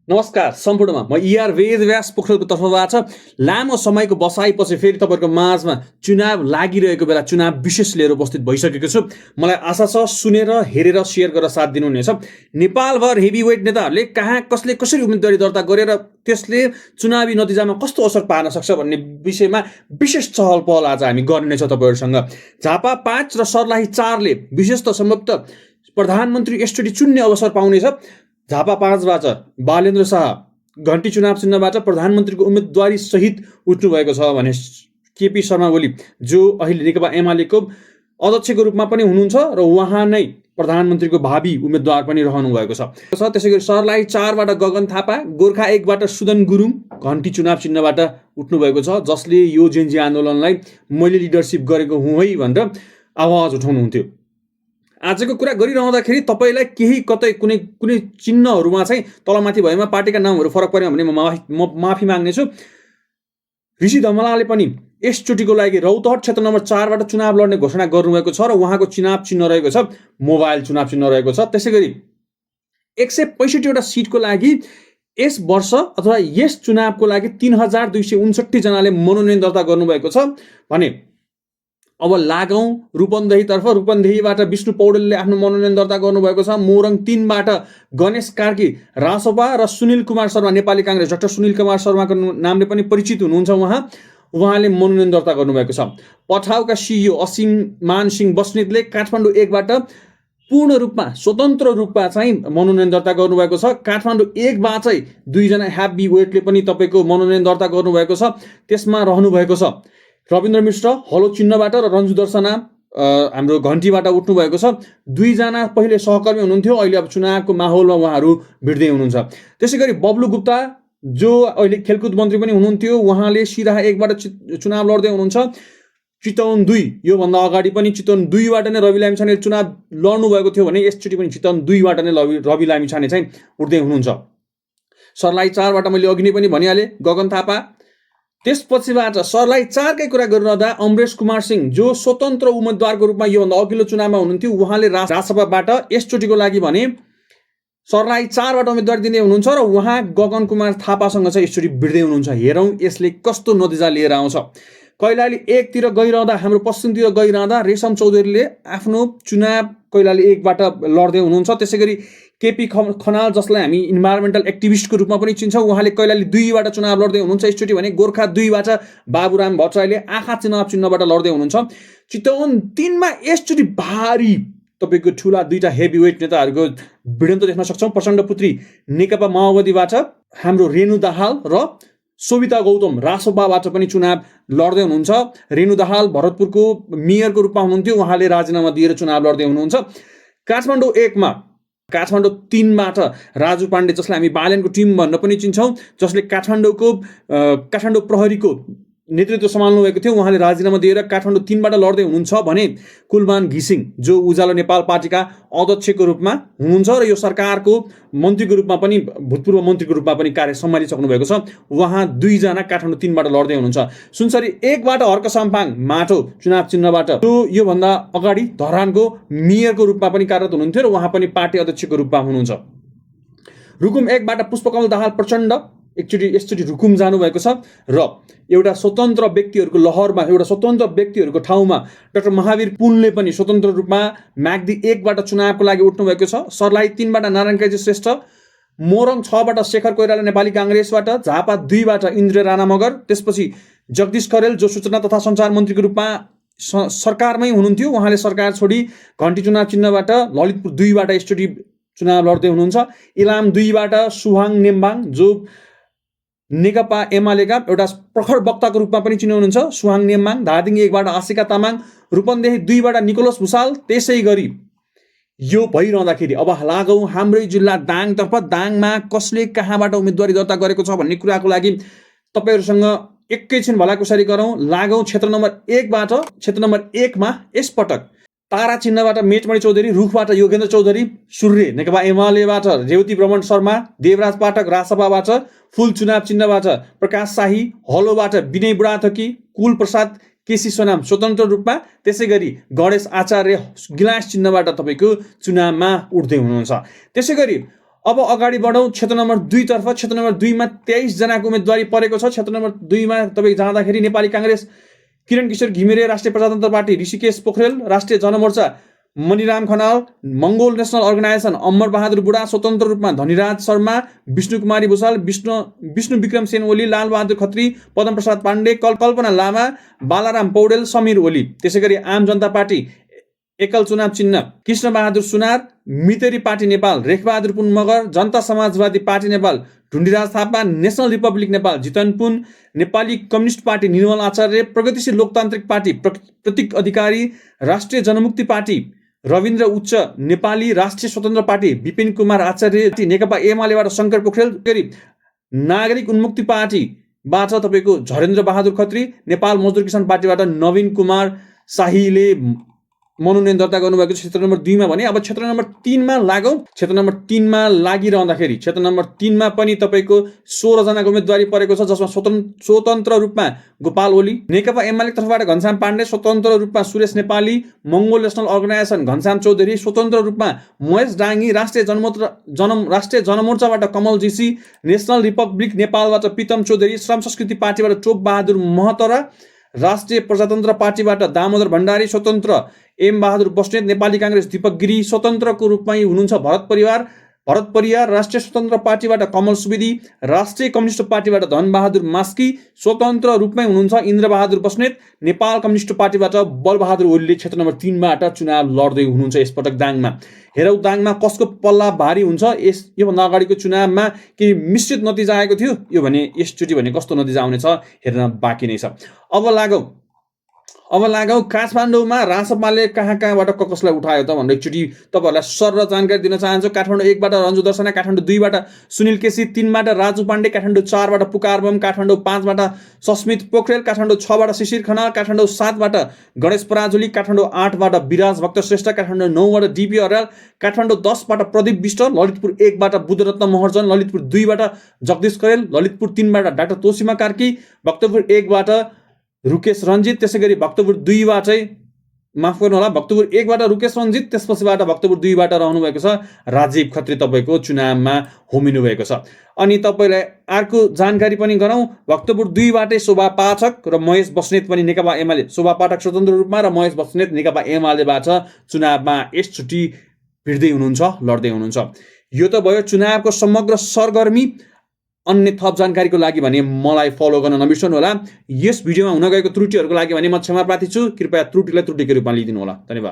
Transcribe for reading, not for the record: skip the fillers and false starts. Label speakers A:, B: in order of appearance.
A: नमस्कार सम्पूर्णमा म इआर वेदव्यास पोखरेलको तर्फबाट लामो समयको बसाइपछि फेरि तपाईँहरूको माझमा चुनाव लागिरहेको बेला चुनाव विशेष लिएर उपस्थित भइसकेको छु। मलाई आशा छ सुनेर हेरेर सेयर गरेर साथ दिनुहुनेछ। नेपालभर हेभीवेट नेताहरूले कहाँ कसले कसरी उम्मेदवारी दर्ता गरेर त्यसले चुनावी नतिजामा कस्तो असर पार्न सक्छ भन्ने विषयमा विशेष चहल पहल आज हामी गर्नेछ तपाईँहरूसँग। झापा 5 र सर्लाही 4ले विशेष त सम्भवतः प्रधानमन्त्री यसचोटि चुन्ने अवसर पाउनेछ। झापा 5बाट बालेन्द्र शाह घन्टी चुनाव चिन्हबाट प्रधानमन्त्रीको उम्मेदवारी सहित उठ्नु भएको छ भने केपी शर्मा ओली जो अहिले नेकपा एमालेको अध्यक्षको रूपमा पनि हुनुहुन्छ र उहाँ नै प्रधानमन्त्रीको भावी उम्मेदवार पनि रहनु भएको छ। त्यसैगरी सर्लाही 4बाट गगन थापा, गोर्खा 1बाट सुदन गुरुङ घन्टी चुनाव चिन्हबाट उठ्नु भएको छ, जसले यो जेन्जी आन्दोलनलाई मैले लिडरसिप गरेको हुँ है भनेर आवाज उठाउनुहुन्थ्यो। आजको कुरा गरिरहँदाखेरि तपाईँलाई केही कतै कुनै चिन्हहरूमा चाहिँ तलमाथि भएमा पार्टीका नामहरू फरक पऱ्यो भने म माफी माग्नेछु। ऋषि धमलाले पनि यसचोटिको लागि रौतहट क्षेत्र नम्बर 4बाट चुनाव लड्ने घोषणा गर्नुभएको छ र उहाँको चुनाव चिन्ह रहेको छ मोबाइल चुनाव चिन्ह रहेको छ। त्यसै गरी 165वटा सिटको लागि यस वर्ष अथवा यस चुनावको लागि 3269 जनाले मनोनयन दर्ता गर्नुभएको छ भने अब लागौँ रूपन्देहीतर्फ। रूपन्देहीबाट विष्णु पौडेलले आफ्नो मनोनयन दर्ता गर्नुभएको छ। मोरङ 3बाट गणेश कार्की रासोपा र सुनिल कुमार शर्मा नेपाली काङ्ग्रेस डाक्टर सुनिल कुमार शर्माको नामले पनि परिचित हुनुहुन्छ उहाँले मनोनयन दर्ता गर्नुभएको छ। पठाउका सिइओ असीम मान सिंह बस्नेतले काठमाडौँ 1बाट पूर्ण रूपमा स्वतन्त्र रूपमा चाहिँ मनोनयन दर्ता गर्नुभएको छ। काठमाडौँ 1बाट चाहिँ 2 जना ह्याप्पी वेटले पनि तपाईँको मनोनयन दर्ता गर्नुभएको छ। त्यसमा रहनुभएको छ रविन्द्र मिश्र हलो चिन्हबाट र रन्जु दर्शना हाम्रो घन्टीबाट उठ्नु भएको छ। 2 जना पहिले सहकर्मी हुनुहुन्थ्यो, अहिले अब चुनावको माहौलमा उहाँहरू भिड्दै हुनुहुन्छ। त्यसै गरी बब्लु गुप्ता जो अहिले खेलकुद मन्त्री पनि हुनुहुन्थ्यो, उहाँले सिराहा 1बाट चुनाव लड्दै हुनुहुन्छ। चितवन 2 योभन्दा अगाडि पनि चितवन 2बाट नै रवि लामिछाने चुनाव लड्नु भएको थियो भने यसचोटि पनि चितवन 2बाट नै रवि लामिछाने चाहिँ उठ्दै हुनुहुन्छ। सर्लाही 4बाट मैले अघि नै पनि भनिहालेँ गगन थापा। त्यसपछिबाट सर्लाही 4कै कुरा गरिरहँदा अमरेश कुमार सिंह जो स्वतन्त्र उम्मेदवारको रूपमा योभन्दा अघिल्लो चुनावमा हुनुहुन्थ्यो, उहाँले राजसभाबाट यसचोटिको लागि भने सर्लाही 4बाट उम्मेदवारी दिने हुनुहुन्छ र उहाँ गगन कुमार थापासँग चाहिँ यसचोटि भिड्दै हुनुहुन्छ। हेरौँ यसले कस्तो नतिजा लिएर आउँछ। कैलाली 1तिर गइरहँदा हाम्रो पश्चिमतिर गइरहँदा रेशम चौधरीले आफ्नो चुनाव कैलाली 1बाट लड्दै हुनुहुन्छ। त्यसै गरी केपी खनाल जसलाई हामी इन्भाइरोमेन्टल एक्टिभिस्टको रूपमा पनि चिन्छौँ, उहाँले कैलाली 2बाट चुनाव लड्दै हुनुहुन्छ। यसचोटि भने गोर्खा 2बाट बाबुराम भट्टराईले आँखा चुनाव चिन्हबाट लड्दै हुनुहुन्छ। चितवन 3मा यसचोटि भारी तपाईँको ठुला 2टा हेभीवेट नेताहरूको भिडन्त देख्न सक्छौँ। प्रचण्ड पुत्री नेकपा माओवादीबाट हाम्रो रेणु दाहाल र सोभिता गौतम रासोपाबाट पनि चुनाव लड्दै हुनुहुन्छ। रेणु दाहाल भरतपुरको मेयरको रूपमा हुनुहुन्थ्यो, उहाँले राजीनामा दिएर चुनाव लड्दै हुनुहुन्छ। काठमाडौँ 1मा काठमाडौँ 3बाट राजु पाण्डे जसलाई हामी बालेनको टिम भनेर पनि चिन्छौँ, जसले काठमाडौँ प्रहरीको नेतृत्व सम्हाल्नु भएको थियो, उहाँले राजीनामा दिएर काठमाडौँ 3बाट लड्दै हुनुहुन्छ भने कुलमान घिसिङ जो उज्यालो नेपाल पार्टीका अध्यक्षको रूपमा हुनुहुन्छ र यो सरकारको मन्त्रीको रूपमा पनि भूतपूर्व मन्त्रीको रूपमा पनि कार्य सम्हालिसक्नु भएको छ, उहाँ 2 जना काठमाडौँ 3बाट लड्दै हुनुहुन्छ। सुनसरी 1बाट हर्क साम्पाङ माटो चुनाव चिन्हबाट जो योभन्दा अगाडि धरानको मेयरको रूपमा पनि कार्यरत हुनुहुन्थ्यो र उहाँ पनि पार्टी अध्यक्षको रूपमा हुनुहुन्छ। रुकुम 1बाट पुष्पकमल दाहाल प्रचण्ड यसचोटि रुकुम जानुभएको छ र एउटा स्वतन्त्र व्यक्तिहरूको लहरमा एउटा स्वतन्त्र व्यक्तिहरूको ठाउँमा डाक्टर महावीर पुनले पनि स्वतन्त्र रूपमा म्याग्दी 1बाट चुनावको लागि उठ्नु भएको छ। सर्लाही 3बाट नारायण काजी श्रेष्ठ, मोरङ 6बाट शेखर कोइराला नेपाली काङ्ग्रेसबाट, झापा 2बाट इन्द्र राणा मगर, त्यसपछि जगदीश खरेल जो सूचना तथा सञ्चार मन्त्रीको रूपमा सरकारमै हुनुहुन्थ्यो, उहाँले सरकार छोडी घन्टी चुनाव चिन्हबाट ललितपुर 2बाट यसचोटि चुनाव लड्दै हुनुहुन्छ। इलाम 2बाट सुहाङ नेम्बाङ जो नेकपा एमालेका एउटा प्रखर वक्ताको रूपमा पनि चिन्नुहुनुहुन्छ, सुहाङ नेम्बाङ। धादिङ 1बाट आशिका तामाङ, रूपन्देही 2बाट निकोलस भुसाल। त्यसै गरी यो भइरहँदाखेरि अब लागौँ हाम्रै जिल्ला दाङतर्फ। दाङमा कसले कहाँबाट उम्मेदवारी दर्ता गरेको छ भन्ने कुराको लागि तपाईँहरूसँग एकैछिन भलाकुसारी गरौँ। लागौँ क्षेत्र नम्बर 1बाट। क्षेत्र नम्बर 1मा यसपटक तारा चिन्हबाट मेटमणि चौधरी, रुखबाट योगेन्द्र चौधरी, सूर्य नेकपा एमालेबाट रेवती ब्रह्मण शर्मा, देवराज पाठक रासपाबाट, फुल चुनाव चिन्हबाट प्रकाश शाही, हलोबाट विनय बुढाथोकी, कुल प्रसाद केसी सोनाम स्वतन्त्र रूपमा, त्यसै गरी गणेश आचार्य गिलास चिन्हबाट तपाईँको चुनावमा उठ्दै हुनुहुन्छ। त्यसै गरी अब अगाडि बढौँ क्षेत्र नम्बर 2 तर्फ। क्षेत्र नम्बर 2 मा 23 जनाको उम्मेदवारी परेको छ। क्षेत्र नम्बर 2 मा तपाईँ जाँदाखेरि नेपाली काङ्ग्रेस किरण किशोर घिमिरे, राष्ट्रिय प्रजातन्त्र पार्टी ऋषिकेश पोखरेल, राष्ट्रिय जनमोर्चा मणिराम खनाल, मङ्गोल नेसनल अर्गनाइजेसन अमर बहादुर बुढा, स्वतन्त्र रूपमा धनीराज शर्मा, विष्णु कुमारी भूषाल, विष्णु विक्रम सेन ओली, लालबहादुर खत्री, पदम प्रसाद पाण्डे, कल्पना लामा, बालाराम पौडेल, समीर ओली। त्यसै गरी आम जनता पार्टी एकल चुनाव चिन्ह Krishna Bahadur Sunar, Miteri party Nepal Rekhbahadur Pun Magar, Janata Samajwadi party Nepal Dhundiraj Thapa, national republic Nepal Jitan Pun, Nepali communist party Nirmal Acharya, Pragatishil Loktantrik party प्रतीक अधिकारी, राष्ट्रिय जनमुक्ति पार्टी रविन्द्र उच्च, नेपाली राष्ट्रिय स्वतन्त्र पार्टी विपिन कुमार आचार्य, नेकपा एमालेबाट शङ्कर पोखरेल, गरी नागरिक उन्मुक्ति पार्टीबाट तपाईँको झरेन्द्र बहादुर खत्री, नेपाल मजदुर किसान पार्टीबाट नवीन कुमार शाहीले मनोनयन दर्ता गर्नुभएको छ क्षेत्र नम्बर 2 मा भने। अब क्षेत्र नम्बर 3 मा लागौँ। क्षेत्र नम्बर 3 मा लागिरहँदाखेरि क्षेत्र नम्बर 3 मा पनि तपाईँको 16 जनाको उम्मेदवारी परेको छ, जसमा स्वतन्त्र रूपमा गोपाल ओली, नेकपा एमाले तर्फबाट घनश्याम पाण्डे, स्वतन्त्र रूपमा सुरेश नेपाली, मङ्गोल नेसनल अर्गनाइजेसन घनश्याम चौधरी, स्वतन्त्र रूपमा महेश डाङ्गी, राष्ट्रिय जनमोर्चाबाट कमल जीसी, नेसनल रिपब्लिक नेपालबाट प्रीतम चौधरी, श्रम संस्कृति पार्टीबाट टोप बहादुर महतरा, राष्ट्रिय प्रजातन्त्र पार्टीबाट दामोदर भण्डारी, स्वतन्त्र एम बहादुर बस्नेत, नेपाली काङ्ग्रेस दीपक गिरी, स्वतन्त्रको रूपमा हुनुहुन्छ भरत परियार, राष्ट्रिय स्वतन्त्र पार्टीबाट कमल सुवेदी, राष्ट्रिय कम्युनिस्ट पार्टीबाट धनबहादुर मास्की, स्वतन्त्र रूपमै हुनुहुन्छ इन्द्रबहादुर बस्नेत, नेपाल कम्युनिस्ट पार्टीबाट बलबहादुर ओलीले क्षेत्र नम्बर 3 बाट चुनाव लड्दै हुनुहुन्छ यसपटक दाङमा। हेरौँ दाङमा कसको पल्ला भारी हुन्छ। योभन्दा अगाडिको चुनावमा केही मिश्रित नतिजा आएको थियो, यो भने यसचोटि भने कस्तो नतिजा आउनेछ हेर्न बाँकी नै छ। अब लागौँ काठमाडौँमा रासपाले कहाँबाट कसलाई उठायो त भनेर एकचोटि तपाईँहरूलाई सरर जानकारी दिन चाहन्छु। काठमाडौँ 1 बाट रन्जु दर्शना, काठमाडौँ 2 बाट सुनिल केसी, 3 बाट राजु पाण्डे, काठमाडौँ 4 बाट पुकार बम, काठमाडौँ 5 बाट सस्मित पोखरेल, काठमाडौँ 6 बाट शिशिर खनाल, काठमाडौँ 7 बाट गणेश पराजुली, काठमाडौँ 8 बाट विराज भक्त श्रेष्ठ, काठमाडौँ 9 बाट डिपी अर्याल, काठमाडौँ 10 बाट प्रदीप विष्ट, ललितपुर 1 बाट बुद्धरत्न महर्जन, ललितपुर 2 बाट जगदीश करेल, ललितपुर 3 बाट डाक्टर तोसीमा कार्की, भक्तपुर 1 बाट रुकेश रञ्जित, त्यसै गरी भक्तपुर 2 बाटै माफ गर्नुहोला, भक्तपुर 1 बाट रुकेश रञ्जित, त्यसपछिबाट भक्तपुर 2 बाट रहनु भएको छ राजीव खत्री तपाईँको चुनावमा होमिनु भएको छ। अनि तपाईँलाई अर्को जानकारी पनि गरौँ, भक्तपुर 2 बाटै शोभा पाठक र महेश बस्नेत पनि नेकपा एमाले, शोभा पाठक स्वतन्त्र रूपमा र महेश बस्नेत नेकपा एमालेबाट चुनावमा यसचोटि भिड्दै हुनुहुन्छ, लड्दै हुनुहुन्छ। यो त भयो चुनावको समग्र सरगर्मी। अन्य थप जानकारीको लागि भने मलाई फलो गर्न नबिर्सनु होला। यस भिडियोमा हुन गएको त्रुटिहरूको लागि भने म क्षमा प्रार्थी छु। कृपया त्रुटिलाई त्रुटिको रूपमा लिइदिनु होला। धन्यवाद।